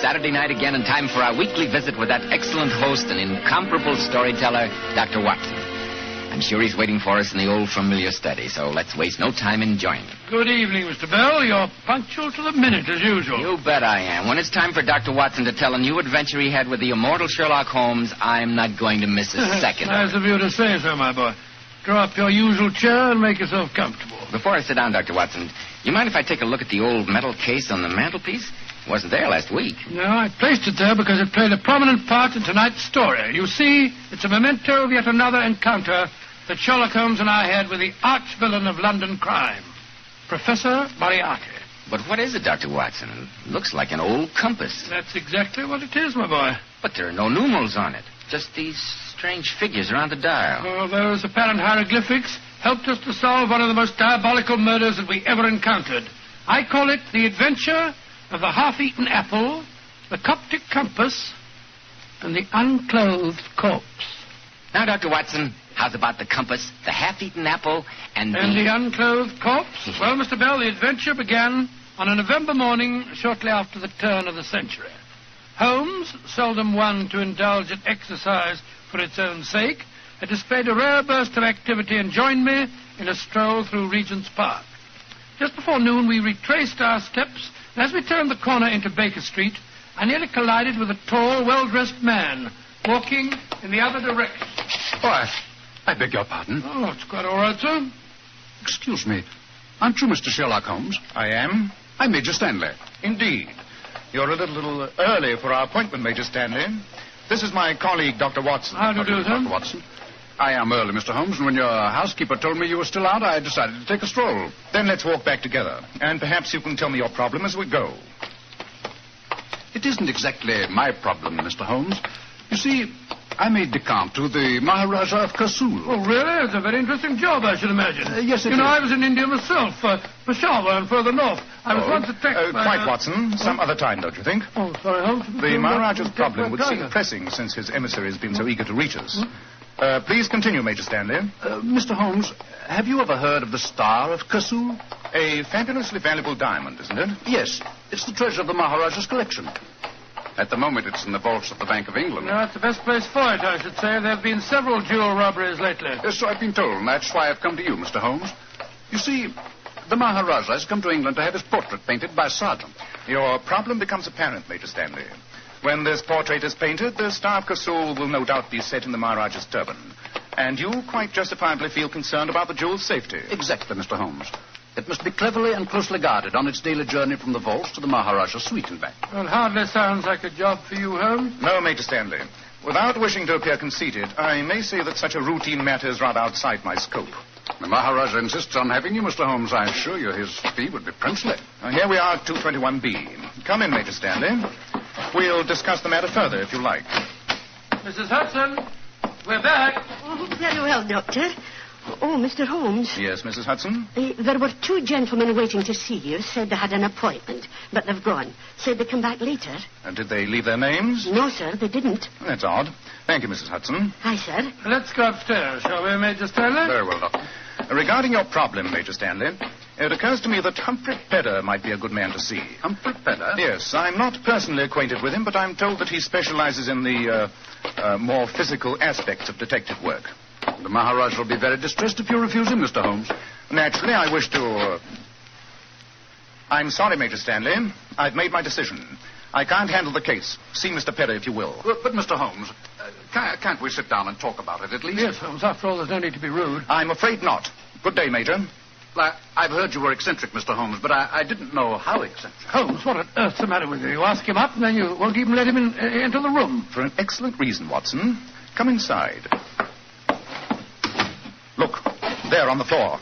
Saturday night again, and time for our weekly visit with that excellent host and incomparable storyteller, Dr. Watson. I'm sure he's waiting for us in the old familiar study, so let's waste no time in joining him. Good evening, Mr. Bell. You're punctual to the minute, as usual. You bet I am. When it's time for Dr. Watson to tell a new adventure he had with the immortal Sherlock Holmes, I'm not going to miss a second. Nice of you to say so, my boy. Draw up your usual chair and make yourself comfortable. Before I sit down, Dr. Watson, you mind if I take a look at the old metal case on the mantelpiece? It wasn't there last week. No, I placed it there because it played a prominent part in tonight's story. You see, it's a memento of yet another encounter that Sherlock Holmes and I had with the arch-villain of London crime, Professor Moriarty. But what is it, Dr. Watson? It looks like an old compass. That's exactly what it is, my boy. But there are no numerals on it. Just these strange figures around the dial. Oh, those apparent hieroglyphics helped us to solve one of the most diabolical murders that we ever encountered. I call it the adventure of the half-eaten apple, the Coptic compass, and the unclothed corpse. Now, Dr. Watson, how's about the compass, the half-eaten apple, and the unclothed corpse? Well, Mr. Bell, the adventure began on a November morning shortly after the turn of the century. Holmes, seldom one to indulge in exercise for its own sake, had displayed a rare burst of activity and joined me in a stroll through Regent's Park. Just before noon, we retraced our steps, and as we turned the corner into Baker Street, I nearly collided with a tall, well-dressed man walking in the other direction. Why, I beg your pardon. Oh, it's quite all right, sir. Excuse me. Aren't you Mr. Sherlock Holmes? I am. I'm Major Stanley. Indeed. You're a little early for our appointment, Major Stanley. This is my colleague, Dr. Watson. How do you do, sir? Dr. Watson. I am early, Mr. Holmes, and when your housekeeper told me you were still out, I decided to take a stroll. Then let's walk back together, and perhaps you can tell me your problem as we go. It isn't exactly my problem, Mr. Holmes. You see, I'm aide de camp to the Maharaja of Kasul. Oh, really? It's a very interesting job, I should imagine. Yes, it is. I was in India myself, Peshawar and further north. I was once attacked by... Quite, Watson. Some other time, don't you think? Oh, sorry, Holmes. The Maharaja's problem would seem pressing since his emissary has been so eager to reach us. Please continue, Major Stanley. Mr. Holmes, have you ever heard of the Star of Kasul? A fabulously valuable diamond, isn't it? Yes. It's the treasure of the Maharaja's collection. At the moment, it's in the vaults of the Bank of England. No, it's the best place for it, I should say. There have been several jewel robberies lately. Yes, so I've been told, and that's why I've come to you, Mr. Holmes. You see, the Maharaja has come to England to have his portrait painted by a sergeant. Your problem becomes apparent, Major Stanley. When this portrait is painted, the Star of Kasul will no doubt be set in the Maharaja's turban. And you quite justifiably feel concerned about the jewel's safety. Exactly, Mr. Holmes. It must be cleverly and closely guarded on its daily journey from the vaults to the Maharaja's suite and back. Well, hardly sounds like a job for you, Holmes. No, Major Stanley. Without wishing to appear conceited, I may say that such a routine matter is rather outside my scope. The Maharaja insists on having you, Mr. Holmes. I assure you his fee would be princely. Here we are at 221B. Come in, Major Stanley. We'll discuss the matter further, if you like. Mrs. Hudson, we're back. Oh, very well, Doctor. Oh, Mr. Holmes. Yes, Mrs. Hudson? There were two gentlemen waiting to see you. Said they had an appointment, but they've gone. Said they come back later. Did they leave their names? No, sir, they didn't. That's odd. Thank you, Mrs. Hudson. Hi, sir. Let's go upstairs, shall we, Major Stanley? Very well, Doctor. Regarding your problem, Major Stanley, it occurs to me that Humphrey Pedder might be a good man to see. Humphrey Pedder? Yes, I'm not personally acquainted with him, but I'm told that he specializes in the more physical aspects of detective work. The Maharaja will be very distressed if you refuse him, Mr. Holmes. Naturally, I wish to... I'm sorry, Major Stanley. I've made my decision. I can't handle the case. See Mr. Pedder, if you will. But Mr. Holmes, can't we sit down and talk about it, at least? Yes, Holmes. After all, there's no need to be rude. I'm afraid not. Good day, Major. I've heard you were eccentric, Mr. Holmes, but I didn't know how eccentric. Holmes, what on earth's the matter with you? You ask him up, and then you won't even let him into the room. For an excellent reason, Watson. Come inside. Look, there on the floor.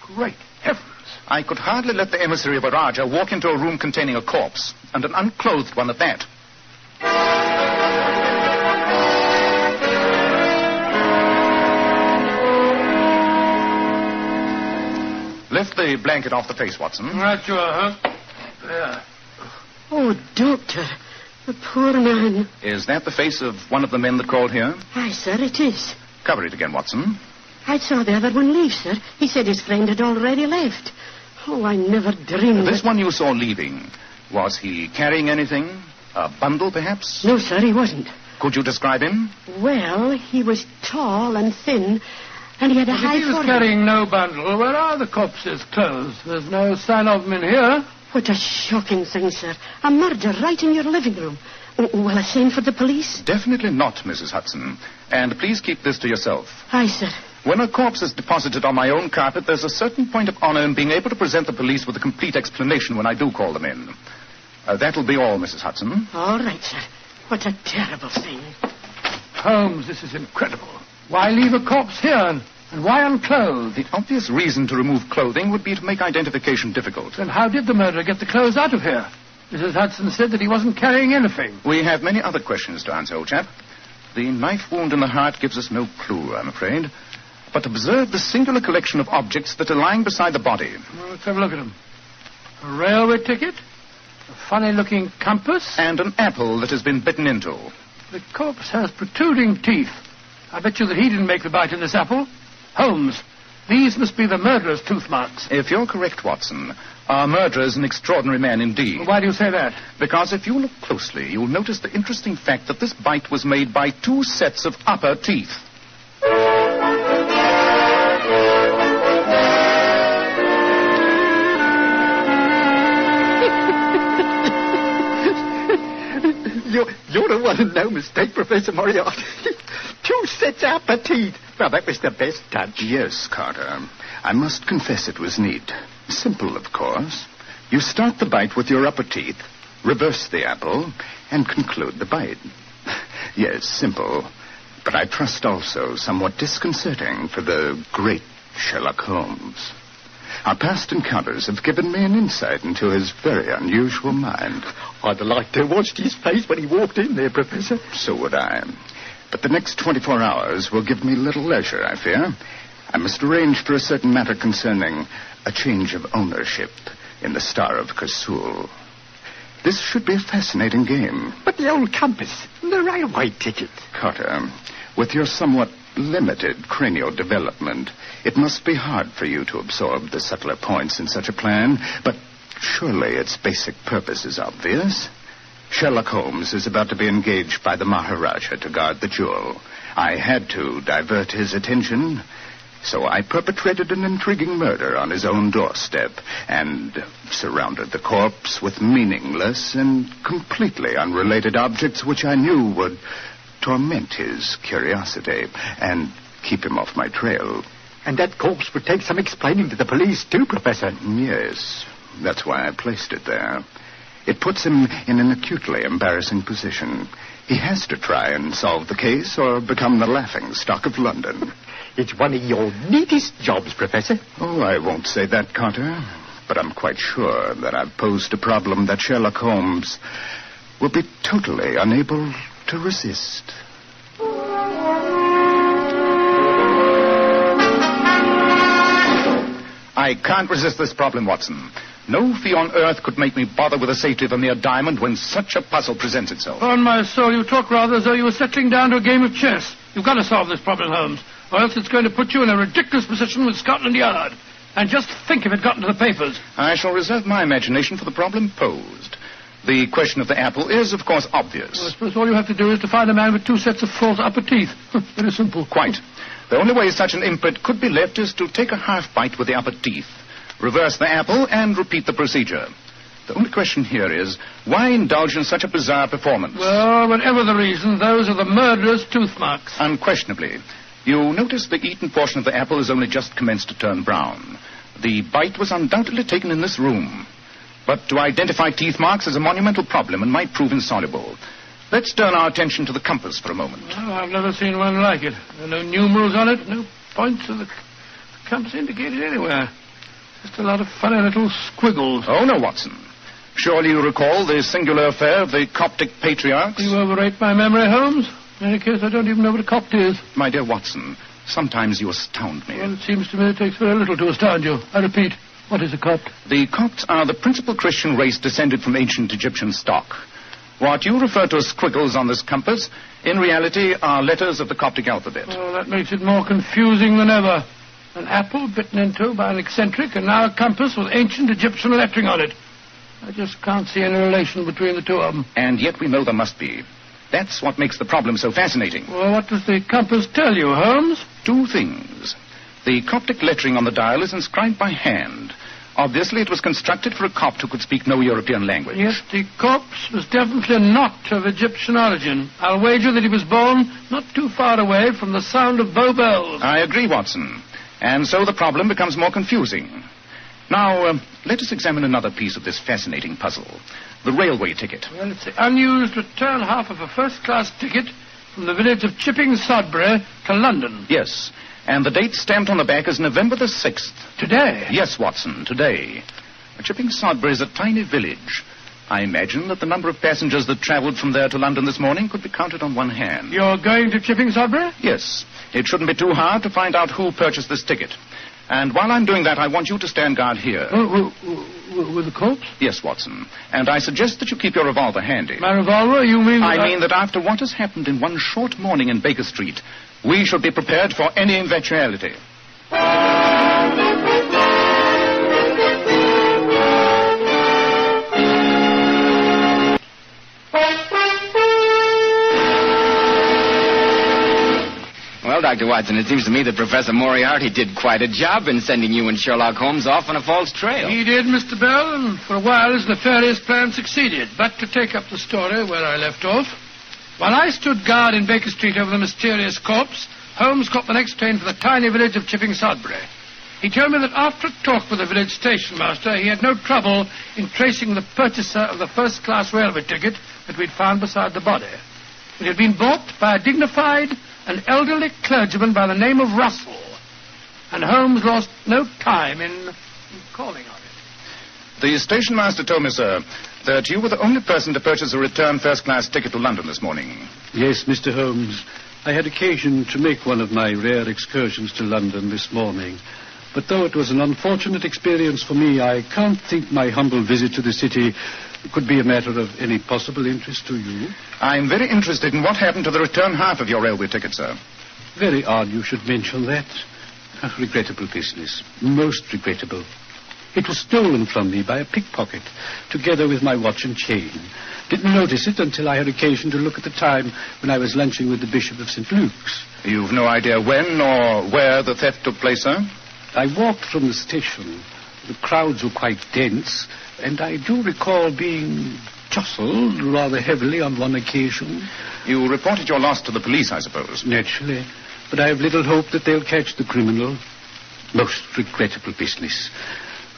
Great heavens. I could hardly let the emissary of a Raja walk into a room containing a corpse, and an unclothed one at that. Lift the blanket off the face, Watson. Right you are, huh? There. Oh, Doctor, the poor man. Is that the face of one of the men that called here? Aye, sir, it is. Cover it again, Watson. I saw the other one leave, sir. He said his friend had already left. Oh, I never dreamed... This one you saw leaving. Was he carrying anything? A bundle, perhaps? No, sir, he wasn't. Could you describe him? Well, he was tall and thin, and he had a If high he was forehead. carrying no bundle, where are the corpse's clothes? There's no sign of them in here. What a shocking thing, sir. A murder right in your living room. Well, a scene for the police? Definitely not, Mrs. Hudson. And please keep this to yourself. Aye, sir. When a corpse is deposited on my own carpet, there's a certain point of honor in being able to present the police with a complete explanation when I do call them in. That'll be all, Mrs. Hudson. All right, sir. What a terrible thing. Holmes, this is incredible. Why leave a corpse here? And why unclothed? The obvious reason to remove clothing would be to make identification difficult. Then how did the murderer get the clothes out of here? Mrs. Hudson said that he wasn't carrying anything. We have many other questions to answer, old chap. The knife wound in the heart gives us no clue, I'm afraid. But observe the singular collection of objects that are lying beside the body. Well, let's have a look at them. A railway ticket, a funny-looking compass. And an apple that has been bitten into. The corpse has protruding teeth. I bet you that he didn't make the bite in this apple. Holmes, these must be the murderer's tooth marks. If you're correct, Watson, our murderer is an extraordinary man indeed. Why do you say that? Because if you look closely, you'll notice the interesting fact that this bite was made by 2 sets of upper teeth. You're the one who no mistake, Professor Moriarty. 2 sets of upper teeth. Well, that was the best touch. Yes, Carter. I must confess it was neat. Simple, of course. You start the bite with your upper teeth, reverse the apple, and conclude the bite. Yes, simple. But I trust also somewhat disconcerting for the great Sherlock Holmes. Our past encounters have given me an insight into his very unusual mind. I'd like to have watched his face when he walked in there, Professor. So would I. But the next 24 hours will give me little leisure, I fear. I must arrange for a certain matter concerning a change of ownership in the Star of Kasul. This should be a fascinating game. But the old compass, the railway ticket. Carter, with your somewhat limited cranial development, it must be hard for you to absorb the subtler points in such a plan, but surely its basic purpose is obvious. Sherlock Holmes is about to be engaged by the Maharaja to guard the jewel. I had to divert his attention, so I perpetrated an intriguing murder on his own doorstep and surrounded the corpse with meaningless and completely unrelated objects which I knew would torment his curiosity and keep him off my trail. And that corpse would take some explaining to the police, too, Professor. Yes, that's why I placed it there. It puts him in an acutely embarrassing position. He has to try and solve the case or become the laughingstock of London. It's one of your neatest jobs, Professor. Oh, I won't say that, Carter. But I'm quite sure that I've posed a problem that Sherlock Holmes will be totally unable to resist. I can't resist this problem, Watson. No fee on earth could make me bother with the safety of a mere diamond when such a puzzle presents itself. On my soul, you talk rather as though you were settling down to a game of chess. You've got to solve this problem, Holmes, or else it's going to put you in a ridiculous position with Scotland Yard. And just think if it got into the papers. I shall reserve my imagination for the problem posed. The question of the apple is, of course, obvious. Well, I suppose all you have to do is to find a man with 2 sets of false upper teeth. Very simple. Quite. The only way such an imprint could be left is to take a half bite with the upper teeth, reverse the apple, and repeat the procedure. The only question here is, why indulge in such a bizarre performance? Well, whatever the reason, those are the murderer's tooth marks. Unquestionably. You notice the eaten portion of the apple has only just commenced to turn brown. The bite was undoubtedly taken in this room. But to identify teeth marks is a monumental problem and might prove insoluble. Let's turn our attention to the compass for a moment. Well, I've never seen one like it. There are no numerals on it, no points of the compass indicated anywhere. Just a lot of funny little squiggles. Oh, no, Watson. Surely you recall the singular affair of the Coptic patriarchs? You overrate my memory, Holmes. In any case, I don't even know what a Copt is. My dear Watson, sometimes you astound me. Well, it seems to me it takes very little to astound you. I repeat, what is a Copt? The Copts are the principal Christian race descended from ancient Egyptian stock. What you refer to as squiggles on this compass, in reality, are letters of the Coptic alphabet. Oh, that makes it more confusing than ever. An apple bitten into by an eccentric, and now a compass with ancient Egyptian lettering on it. I just can't see any relation between the two of them. And yet we know there must be. That's what makes the problem so fascinating. Well, what does the compass tell you, Holmes? Two things. The Coptic lettering on the dial is inscribed by hand. Obviously, it was constructed for a Copt who could speak no European language. Yes, the corpse was definitely not of Egyptian origin. I'll wager that he was born not too far away from the sound of Bow Bells. I agree, Watson. And so the problem becomes more confusing. Now, let us examine another piece of this fascinating puzzle. The railway ticket. Well, it's the unused return half of a first-class ticket from the village of Chipping Sodbury to London. Yes. And the date stamped on the back is November the 6th. Today? Yes, Watson, today. Chipping Sodbury is a tiny village. I imagine that the number of passengers that traveled from there to London this morning could be counted on one hand. You're going to Chipping Sodbury? Yes. It shouldn't be too hard to find out who purchased this ticket. And while I'm doing that, I want you to stand guard here. With the corpse? Yes, Watson. And I suggest that you keep your revolver handy. My revolver? You mean... I mean that after what has happened in one short morning in Baker Street, we should be prepared for any eventuality. Well, Dr. Watson, it seems to me that Professor Moriarty did quite a job in sending you and Sherlock Holmes off on a false trail. He did, Mr. Bell, and for a while his nefarious plan succeeded. But to take up the story where I left off, while I stood guard in Baker Street over the mysterious corpse, Holmes caught the next train for the tiny village of Chipping Sodbury. He told me that after a talk with the village station master, he had no trouble in tracing the purchaser of the first-class railway ticket that we'd found beside the body. It had been bought by a dignified and elderly clergyman by the name of Russell, and Holmes lost no time in calling on it. The station master told me, sir, that you were the only person to purchase a return first-class ticket to London this morning. Yes, Mr. Holmes. I had occasion to make one of my rare excursions to London this morning. But though it was an unfortunate experience for me, I can't think my humble visit to the city could be a matter of any possible interest to you. I'm very interested in what happened to the return half of your railway ticket, sir. Very odd you should mention that. A regrettable business. Most regrettable. It was stolen from me by a pickpocket, together with my watch and chain. Didn't notice it until I had occasion to look at the time when I was lunching with the Bishop of St. Luke's. You've no idea when or where the theft took place, sir? I walked from the station. The crowds were quite dense, and I do recall being jostled rather heavily on one occasion. You reported your loss to the police, I suppose. Naturally, but I have little hope that they'll catch the criminal. Most regrettable business.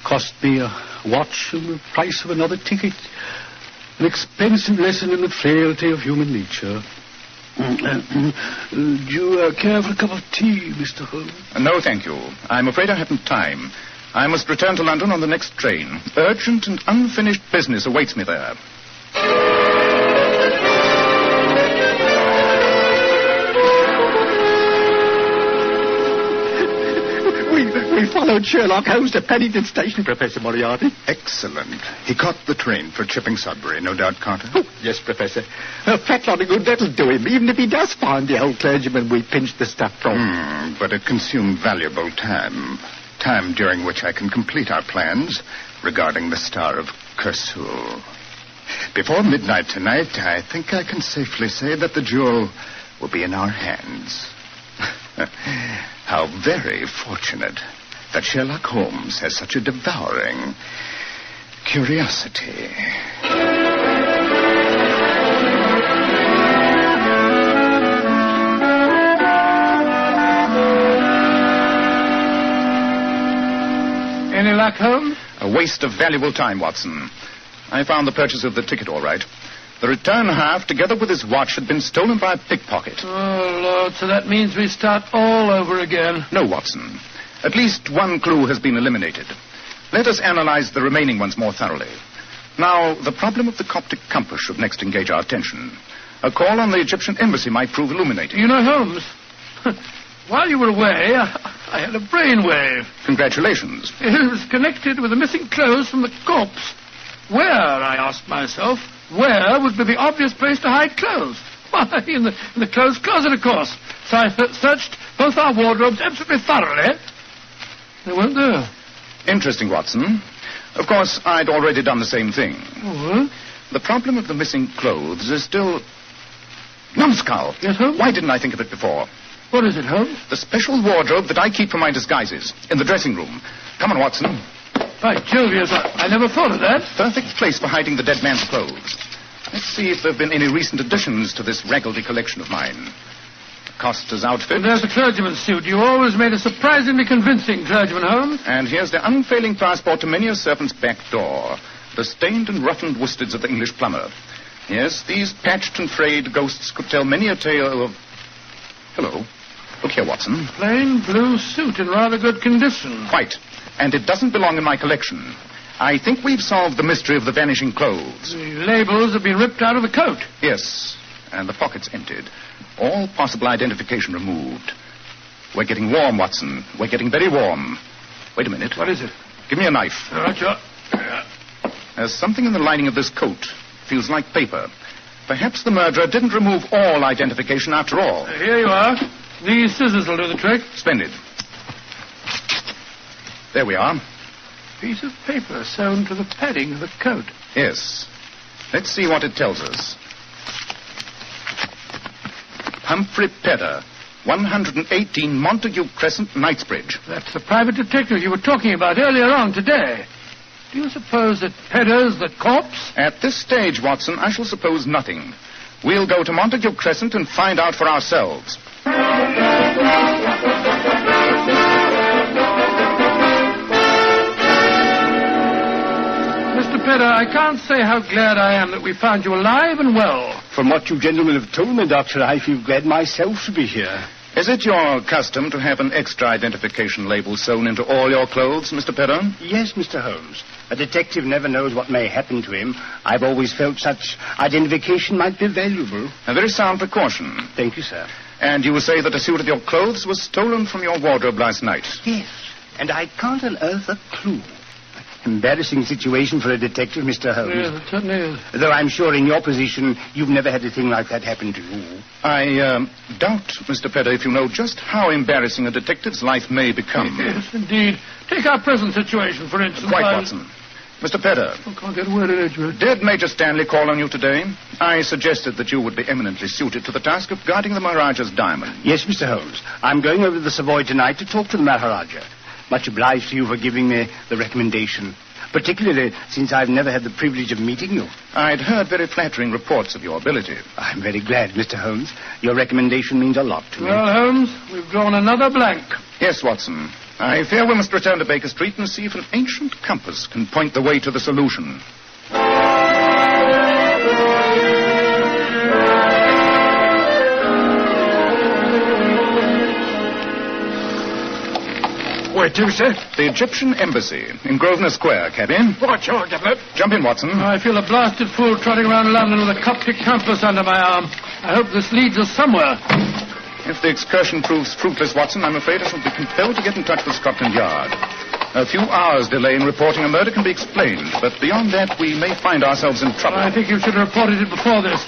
Cost me a watch and the price of another ticket. An expensive lesson in the frailty of human nature. Do you care for a cup of tea, Mr. Holmes? No, thank you. I'm afraid I haven't time. I must return to London on the next train. Urgent and unfinished business awaits me there. We followed Sherlock Holmes to Paddington Station, Professor Moriarty. Excellent. He caught the train for Chipping Sodbury, no doubt, Carter? Oh, yes, Professor. A fat lot of good that'll do him, even if he does find the old clergyman we pinched the stuff from. But it consumed valuable time. Time during which I can complete our plans regarding the Star of Kersul. Before midnight tonight, I think I can safely say that the jewel will be in our hands. How very fortunate that Sherlock Holmes has such a devouring curiosity. Any luck, Holmes? A waste of valuable time, Watson. I found the purchaser of the ticket all right. The return half, together with his watch, had been stolen by a pickpocket. Oh, Lord, so that means we start all over again. No, Watson. At least one clue has been eliminated. Let us analyze the remaining ones more thoroughly. Now, the problem of the Coptic compass should next engage our attention. A call on the Egyptian embassy might prove illuminating. You know, Holmes, while you were away, I had a brainwave. Congratulations. It was connected with the missing clothes from the corpse. Where, I asked myself, where would be the obvious place to hide clothes? Why, in the clothes closet, of course. So I searched both our wardrobes absolutely thoroughly. They weren't there. Interesting, Watson. Of course, I'd already done the same thing. Oh, The problem of the missing clothes is still... Numbskull! Yes, Holmes? Why didn't I think of it before? what is it, Holmes? The special wardrobe that I keep for my disguises in the dressing room. Come on, Watson. By Jove, yes, I never thought of that. Perfect place for hiding the dead man's clothes. Let's see if there have been any recent additions to this raggedy collection of mine. Costa's outfit. And there's the clergyman's suit. You always made a surprisingly convincing clergyman, Holmes. And here's the unfailing passport to many a servant's back door. The stained and roughened worsteds of the English plumber. Yes, these patched and frayed ghosts could tell many a tale of... Hello. Look here, Watson. Plain blue suit in rather good condition. Quite. And it doesn't belong in my collection. I think we've solved the mystery of the vanishing clothes. The labels have been ripped out of the coat. Yes, and the pockets emptied. All possible identification removed. We're getting warm, Watson. We're getting very warm. Wait a minute. What is it? Give me a knife. All right, sure. There's something in the lining of this coat. Feels like paper. Perhaps the murderer didn't remove all identification after all. Here you are. These scissors will do the trick. Splendid. There we are. Piece of paper sewn to the padding of the coat. Yes. Let's see what it tells us. Humphrey Pedder, 118 Montague Crescent, Knightsbridge. That's the private detective you were talking about earlier on today. Do you suppose that Pedder's the corpse? At this stage, Watson, I shall suppose nothing. We'll go to Montague Crescent and find out for ourselves. Mr. Pedder, I can't say how glad I am that we found you alive and well. From what you gentlemen have told me, Doctor, I feel glad myself to be here. Is it your custom to have an extra identification label sewn into all your clothes, Mr. Pedder? Yes, Mr. Holmes. A detective never knows what may happen to him. I've always felt such identification might be valuable. A very sound precaution. Thank you, sir. And you will say that a suit of your clothes was stolen from your wardrobe last night? Yes, and I can't unearth a clue. Embarrassing situation for a detective, Mr. Holmes. Yes, it certainly is. Though I'm sure in your position you've never had a thing like that happen to you. I doubt, Mr. Pedder, if you know just how embarrassing a detective's life may become. Yes, indeed. Take our present situation, for instance. Quite, Watson. Mr. Pedder. I can't get a word in it. Did Major Stanley call on you today? I suggested that you would be eminently suited to the task of guarding the Maharaja's diamond. Yes, Mr. Holmes. I'm going over to the Savoy tonight to talk to the Maharaja. Much obliged to you for giving me the recommendation, particularly since I've never had the privilege of meeting you. I'd heard very flattering reports of your ability. I'm very glad, Mr. Holmes. Your recommendation means a lot to me. Well, Holmes, we've drawn another blank. Yes, Watson. I fear we must return to Baker Street and see if an ancient compass can point the way to the solution. Where to, sir? The Egyptian Embassy in Grosvenor Square, cabin. What, sure, Governor? Jump in, Watson. I feel a blasted fool trotting around London with a Coptic compass under my arm. I hope this leads us somewhere. If the excursion proves fruitless, Watson, I'm afraid I shall be compelled to get in touch with Scotland Yard. A few hours' delay in reporting a murder can be explained, but beyond that, we may find ourselves in trouble. I think you should have reported it before this.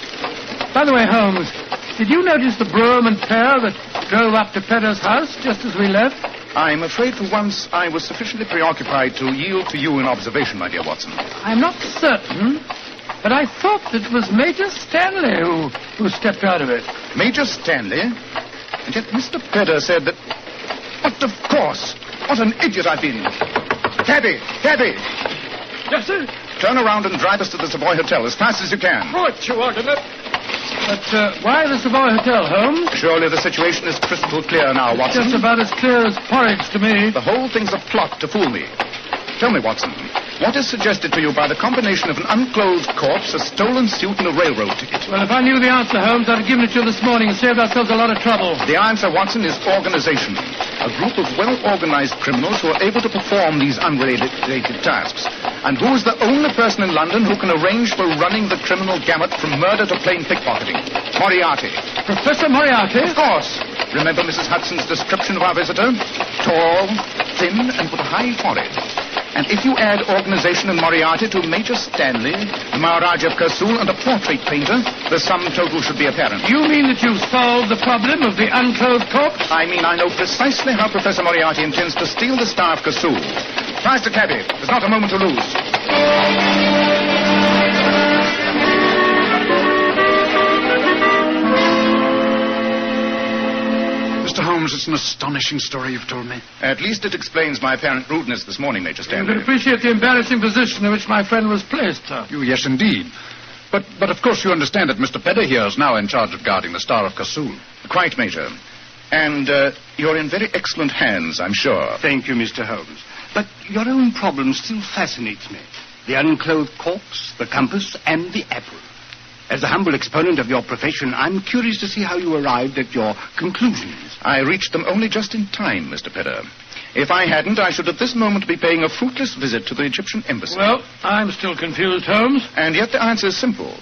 By the way, Holmes, did you notice the brougham and pair that drove up to Pedder's house just as we left? I'm afraid for once I was sufficiently preoccupied to yield to you in observation, my dear Watson. I'm not certain, but I thought it was Major Stanley who stepped out of it. Major Stanley? And yet Mr. Pedder said that... But of course! What an idiot I've been! Cabby! Cabby! Yes, sir? Turn around and drive us to the Savoy Hotel as fast as you can. Right, you are, Governor. But why the Savoy Hotel, Holmes? Surely the situation is crystal clear now, Watson. Just about as clear as porridge to me. The whole thing's a plot to fool me. Tell me, Watson, what is suggested to you by the combination of an unclothed corpse, a stolen suit, and a railroad ticket? Well, if I knew the answer, Holmes, I'd have given it to you this morning and saved ourselves a lot of trouble. The answer, Watson, is organization. A group of well-organized criminals who are able to perform these unrelated tasks. And who is the only person in London who can arrange for running the criminal gamut from murder to plain pickpocketing? Moriarty. Professor Moriarty? Of course. Remember Mrs. Hudson's description of our visitor? Tall, thin, and with a high forehead. And if you add organization and Moriarty to Major Stanley, the Maharaja of Kursul, and a portrait painter, the sum total should be apparent. You mean that you've solved the problem of the unclothed corpse? I mean I know precisely how Professor Moriarty intends to steal the star of Kursul. Faster, cabby. There's not a moment to lose. Mr. Holmes, it's an astonishing story you've told me. At least it explains my apparent rudeness this morning, Major You Stanley. can appreciate the embarrassing position in which my friend was placed, sir. Yes, indeed. But of course you understand that Mr. Pedder here is now in charge of guarding the Star of Kasul. Quite, Major. And you're in very excellent hands, I'm sure. Thank you, Mr. Holmes. But your own problem still fascinates me. The unclothed corpse, the compass, and the apple. As the humble exponent of your profession, I'm curious to see how you arrived at your conclusions. I reached them only just in time, Mr. Pedder. If I hadn't, I should at this moment be paying a fruitless visit to the Egyptian embassy. Well, I'm still confused, Holmes. And yet the answer is simple.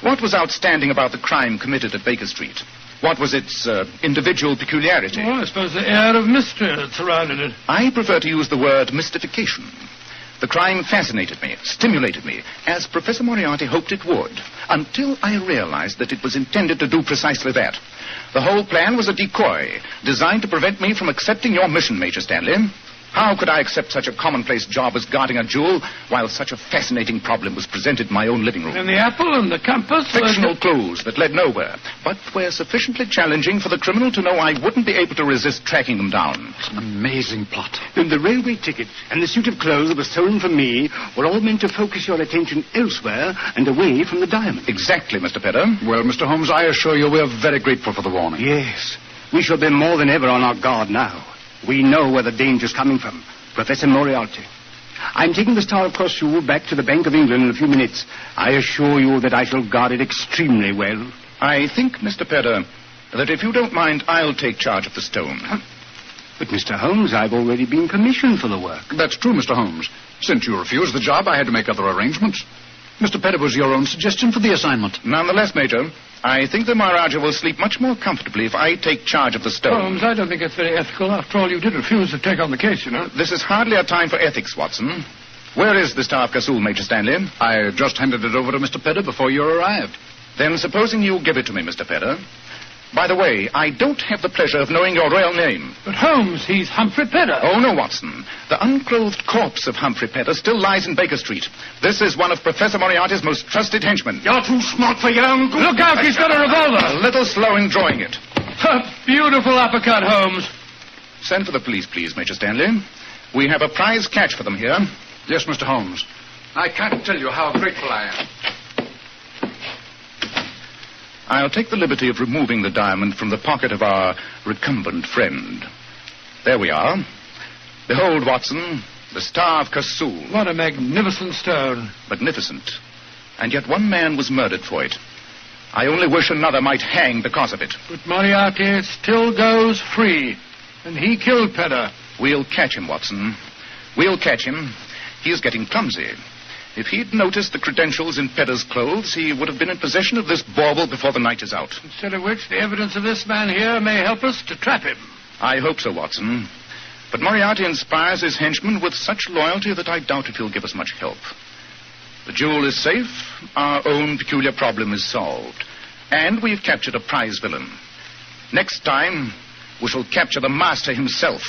What was outstanding about the crime committed at Baker Street? What was its individual peculiarity? Well, I suppose the air of mystery that surrounded it. I prefer to use the word mystification. The crime fascinated me, stimulated me, as Professor Moriarty hoped it would, until I realized that it was intended to do precisely that. The whole plan was a decoy, designed to prevent me from accepting your mission, Major Stanley. How could I accept such a commonplace job as guarding a jewel while such a fascinating problem was presented in my own living room? And the apple and the compass... Fictional clues that led nowhere, but were sufficiently challenging for the criminal to know I wouldn't be able to resist tracking them down. It's an amazing plot. Then the railway ticket and the suit of clothes that was stolen from me were all meant to focus your attention elsewhere and away from the diamond. Exactly, Mr. Pedder. Well, Mr. Holmes, I assure you we're very grateful for the warning. Yes, we shall be more than ever on our guard now. We know where the danger's coming from. Professor Moriarty. I'm taking the Star of Kasul back to the Bank of England in a few minutes. I assure you that I shall guard it extremely well. I think, Mr. Pedder, that if you don't mind, I'll take charge of the stone. But, Mr. Holmes, I've already been commissioned for the work. That's true, Mr. Holmes. Since you refused the job, I had to make other arrangements. Mr. Pedder was your own suggestion for the assignment. Nonetheless, Major, I think the Maharaja will sleep much more comfortably if I take charge of the stone. Holmes, I don't think it's very ethical. After all, you did refuse to take on the case, you know. This is hardly a time for ethics, Watson. Where is the Star of Kasul, Major Stanley? I just handed it over to Mr. Pedder before you arrived. Then supposing you give it to me, Mr. Pedder. By the way, I don't have the pleasure of knowing your real name. But, Holmes, he's Humphrey Pedder. Oh, no, Watson. The unclothed corpse of Humphrey Pedder still lies in Baker Street. This is one of Professor Moriarty's most trusted henchmen. You're too smart for your own good. Look out, he's got a revolver. A little slow in drawing it. A beautiful uppercut, Holmes. Send for the police, please, Major Stanley. We have a prize catch for them here. Yes, Mr. Holmes. I can't tell you how grateful I am. I'll take the liberty of removing the diamond from the pocket of our recumbent friend. There we are. Behold, Watson, the Star of Kasul. What a magnificent stone. Magnificent. And yet one man was murdered for it. I only wish another might hang because of it. But Moriarty still goes free. And he killed Pedder. We'll catch him, Watson. We'll catch him. He is getting clumsy. If he'd noticed the credentials in Pedder's clothes, he would have been in possession of this bauble before the night is out. Instead of which, the evidence of this man here may help us to trap him. I hope so, Watson. But Moriarty inspires his henchmen with such loyalty that I doubt if he'll give us much help. The jewel is safe, our own peculiar problem is solved, and we've captured a prize villain. Next time, we shall capture the master himself.